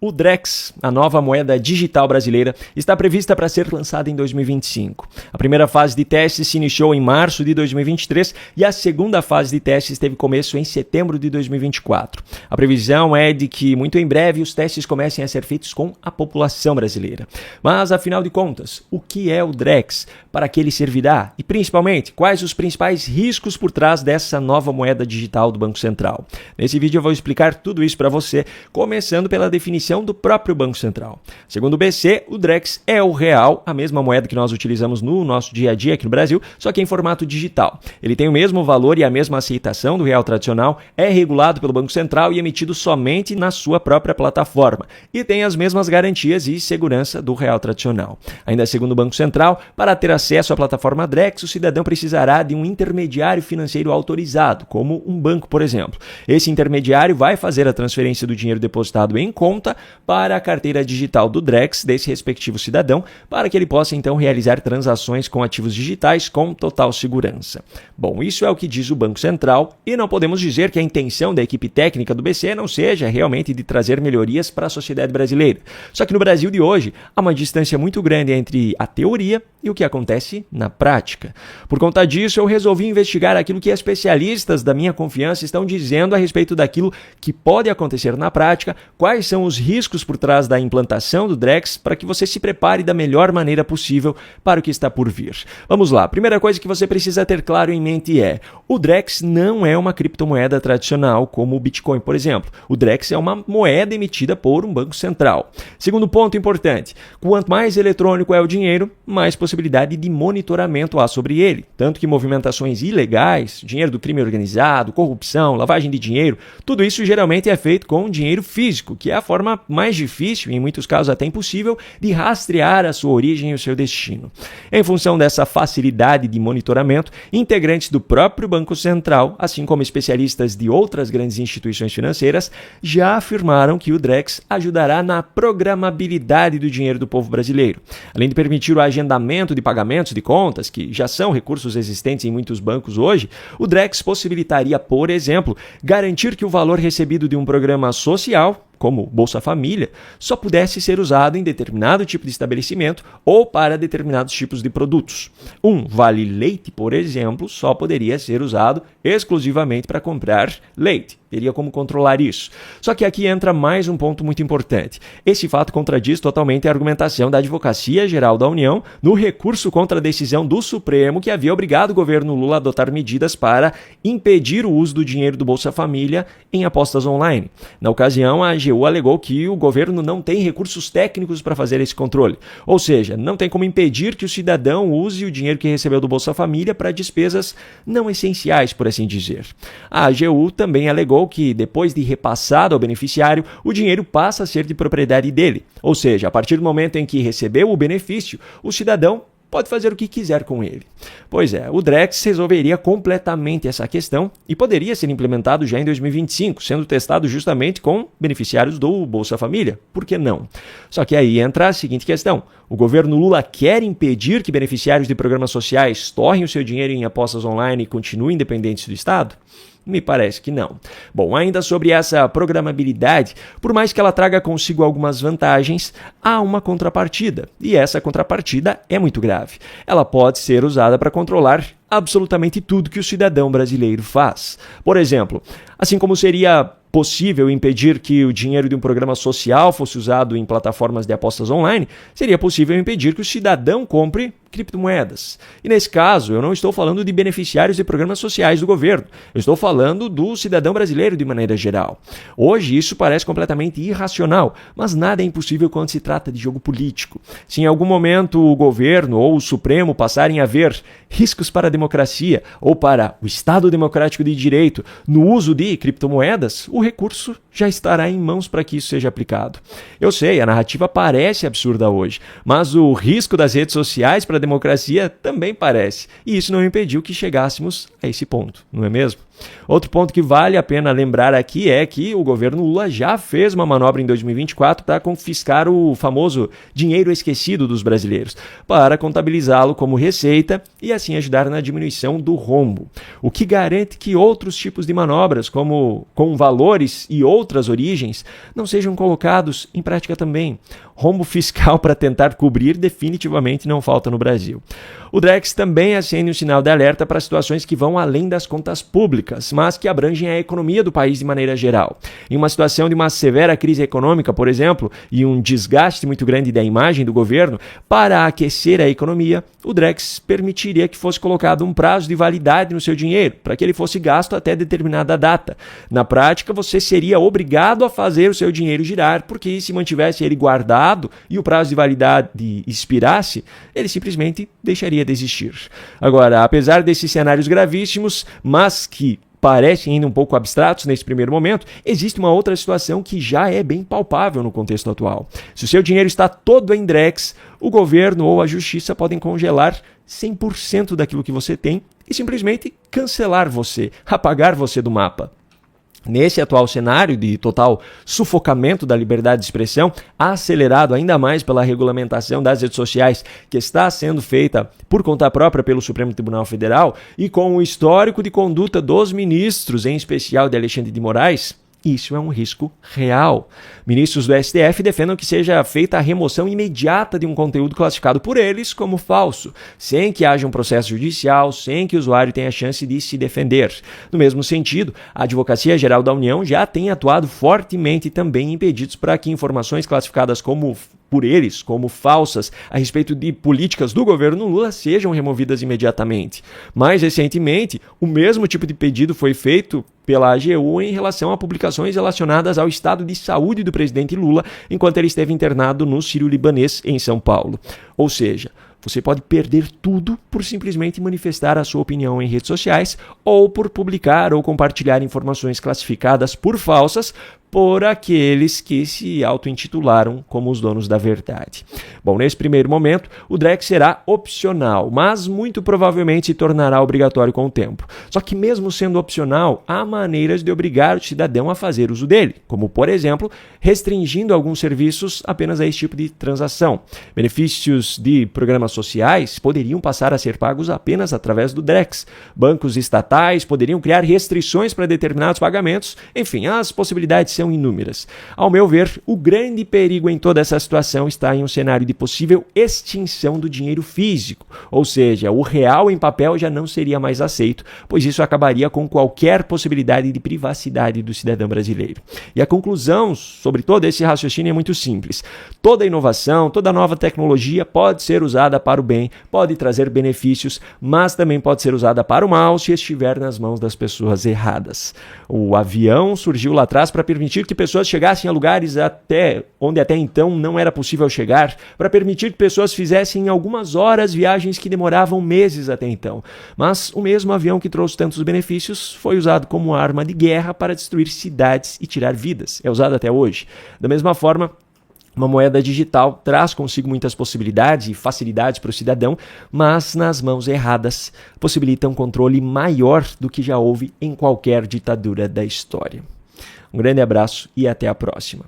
O Drex, a nova moeda digital brasileira, está prevista para ser lançada em 2025. A primeira fase de testes se iniciou em março de 2023 e a segunda fase de testes teve começo em setembro de 2024. A previsão é de que, muito em breve, os testes comecem a ser feitos com a população brasileira. Mas, afinal de contas, o que é o Drex? Para que ele servirá? E, principalmente, quais os principais riscos por trás dessa nova moeda digital do Banco Central? Nesse vídeo eu vou explicar tudo isso para você, começando pela definição do próprio Banco Central. Segundo o BC, o Drex é o real, a mesma moeda que nós utilizamos no nosso dia a dia aqui no Brasil, só que em formato digital. Ele tem o mesmo valor e a mesma aceitação do real tradicional, é regulado pelo Banco Central e emitido somente na sua própria plataforma, e tem as mesmas garantias e segurança do real tradicional. Ainda segundo o Banco Central, para ter acesso à plataforma Drex, o cidadão precisará de um intermediário financeiro autorizado, como um banco, por exemplo. Esse intermediário vai fazer a transferência do dinheiro depositado em conta para a carteira digital do Drex desse respectivo cidadão, para que ele possa então realizar transações com ativos digitais com total segurança. Bom, isso é o que diz o Banco Central e não podemos dizer que a intenção da equipe técnica do BC não seja realmente de trazer melhorias para a sociedade brasileira. Só que no Brasil de hoje há uma distância muito grande entre a teoria e o que acontece na prática. Por conta disso, eu resolvi investigar aquilo que especialistas da minha confiança estão dizendo a respeito daquilo que pode acontecer na prática, quais são os riscos por trás da implantação do Drex, para que você se prepare da melhor maneira possível para o que está por vir. Vamos lá, a primeira coisa que você precisa ter claro em mente é: o Drex não é uma criptomoeda tradicional como o Bitcoin, por exemplo. O Drex é uma moeda emitida por um banco central. Segundo ponto importante: quanto mais eletrônico é o dinheiro, mais possibilidade de monitoramento há sobre ele. Tanto que movimentações ilegais, dinheiro do crime organizado, corrupção, lavagem de dinheiro, tudo isso geralmente é feito com dinheiro físico, que é a forma mais difícil, e em muitos casos até impossível, de rastrear a sua origem e o seu destino. Em função dessa facilidade de monitoramento, integrantes do próprio Banco Central, assim como especialistas de outras grandes instituições financeiras, já afirmaram que o Drex ajudará na programabilidade do dinheiro do povo brasileiro. Além de permitir o agendamento de pagamentos de contas, que já são recursos existentes em muitos bancos hoje, o Drex possibilitaria, por exemplo, garantir que o valor recebido de um programa social, como Bolsa Família, só pudesse ser usado em determinado tipo de estabelecimento ou para determinados tipos de produtos. Um vale leite, por exemplo, só poderia ser usado exclusivamente para comprar leite. Teria como controlar isso. Só que aqui entra mais um ponto muito importante. Esse fato contradiz totalmente a argumentação da Advocacia Geral da União no recurso contra a decisão do Supremo que havia obrigado o governo Lula a adotar medidas para impedir o uso do dinheiro do Bolsa Família em apostas online. Na ocasião, a AGU alegou que o governo não tem recursos técnicos para fazer esse controle. Ou seja, não tem como impedir que o cidadão use o dinheiro que recebeu do Bolsa Família para despesas não essenciais, por assim dizer. A AGU também alegou que, depois de repassado ao beneficiário, o dinheiro passa a ser de propriedade dele. Ou seja, a partir do momento em que recebeu o benefício, o cidadão pode fazer o que quiser com ele. Pois é, o Drex resolveria completamente essa questão e poderia ser implementado já em 2025, sendo testado justamente com beneficiários do Bolsa Família. Por que não? Só que aí entra a seguinte questão: o governo Lula quer impedir que beneficiários de programas sociais torrem o seu dinheiro em apostas online e continuem dependentes do Estado? Me parece que não. Bom, ainda sobre essa programabilidade, por mais que ela traga consigo algumas vantagens, há uma contrapartida. E essa contrapartida é muito grave. Ela pode ser usada para controlar absolutamente tudo que o cidadão brasileiro faz. Por exemplo, assim como seria possível impedir que o dinheiro de um programa social fosse usado em plataformas de apostas online, seria possível impedir que o cidadão compre criptomoedas. E nesse caso, eu não estou falando de beneficiários de programas sociais do governo, eu estou falando do cidadão brasileiro de maneira geral. Hoje isso parece completamente irracional, mas nada é impossível quando se trata de jogo político. Se em algum momento o governo ou o Supremo passarem a ver riscos para a democracia ou para o Estado democrático de direito no uso de criptomoedas, o recurso já estará em mãos para que isso seja aplicado. Eu sei, a narrativa parece absurda hoje, mas o risco das redes sociais para a democracia também parece, e isso não impediu que chegássemos a esse ponto, não é mesmo? Outro ponto que vale a pena lembrar aqui é que o governo Lula já fez uma manobra em 2024 para confiscar o famoso dinheiro esquecido dos brasileiros, para contabilizá-lo como receita e assim ajudar na diminuição do rombo. O que garante que outros tipos de manobras, como com valores e outras origens, não sejam colocados em prática também. Rombo fiscal para tentar cobrir definitivamente não falta no Brasil. O Drex também acende um sinal de alerta para situações que vão além das contas públicas, mas que abrangem a economia do país de maneira geral. Em uma situação de uma severa crise econômica, por exemplo, e um desgaste muito grande da imagem do governo, para aquecer a economia, o Drex permitiria que fosse colocado um prazo de validade no seu dinheiro, para que ele fosse gasto até determinada data. Na prática, você seria obrigado a fazer o seu dinheiro girar, porque se mantivesse ele guardado e o prazo de validade expirasse, ele simplesmente deixaria de existir. Agora, apesar desses cenários gravíssimos, mas que parecem ainda um pouco abstratos nesse primeiro momento, existe uma outra situação que já é bem palpável no contexto atual. Se o seu dinheiro está todo em Drex, o governo ou a justiça podem congelar 100% daquilo que você tem e simplesmente cancelar você, apagar você do mapa. Nesse atual cenário de total sufocamento da liberdade de expressão, acelerado ainda mais pela regulamentação das redes sociais que está sendo feita por conta própria pelo Supremo Tribunal Federal e com o histórico de conduta dos ministros, em especial de Alexandre de Moraes, isso é um risco real. Ministros do STF defendem que seja feita a remoção imediata de um conteúdo classificado por eles como falso, sem que haja um processo judicial, sem que o usuário tenha chance de se defender. No mesmo sentido, a Advocacia Geral da União já tem atuado fortemente também em pedidos para que informações classificadas por eles como falsas a respeito de políticas do governo Lula sejam removidas imediatamente. Mais recentemente, o mesmo tipo de pedido foi feito pela AGU em relação a publicações relacionadas ao estado de saúde do presidente Lula enquanto ele esteve internado no Sírio-Libanês, em São Paulo. Ou seja, você pode perder tudo por simplesmente manifestar a sua opinião em redes sociais ou por publicar ou compartilhar informações classificadas por falsas por aqueles que se auto-intitularam como os donos da verdade. Bom, nesse primeiro momento, o Drex será opcional, mas muito provavelmente se tornará obrigatório com o tempo. Só que mesmo sendo opcional, há maneiras de obrigar o cidadão a fazer uso dele, como, por exemplo, restringindo alguns serviços apenas a esse tipo de transação. Benefícios de programas sociais poderiam passar a ser pagos apenas através do Drex. Bancos estatais poderiam criar restrições para determinados pagamentos. Enfim, as possibilidades são inúmeras. Ao meu ver, o grande perigo em toda essa situação está em um cenário de possível extinção do dinheiro físico, ou seja, o real em papel já não seria mais aceito, pois isso acabaria com qualquer possibilidade de privacidade do cidadão brasileiro. E a conclusão sobre todo esse raciocínio é muito simples. Toda inovação, toda nova tecnologia pode ser usada para o bem, pode trazer benefícios, mas também pode ser usada para o mal se estiver nas mãos das pessoas erradas. O avião surgiu lá atrás para permitir que pessoas chegassem a lugares onde até então não era possível chegar, para permitir que pessoas fizessem em algumas horas viagens que demoravam meses até então. Mas o mesmo avião que trouxe tantos benefícios foi usado como arma de guerra para destruir cidades e tirar vidas. É usado até hoje. Da mesma forma, uma moeda digital traz consigo muitas possibilidades e facilidades para o cidadão, mas nas mãos erradas possibilita um controle maior do que já houve em qualquer ditadura da história. Um grande abraço e até a próxima.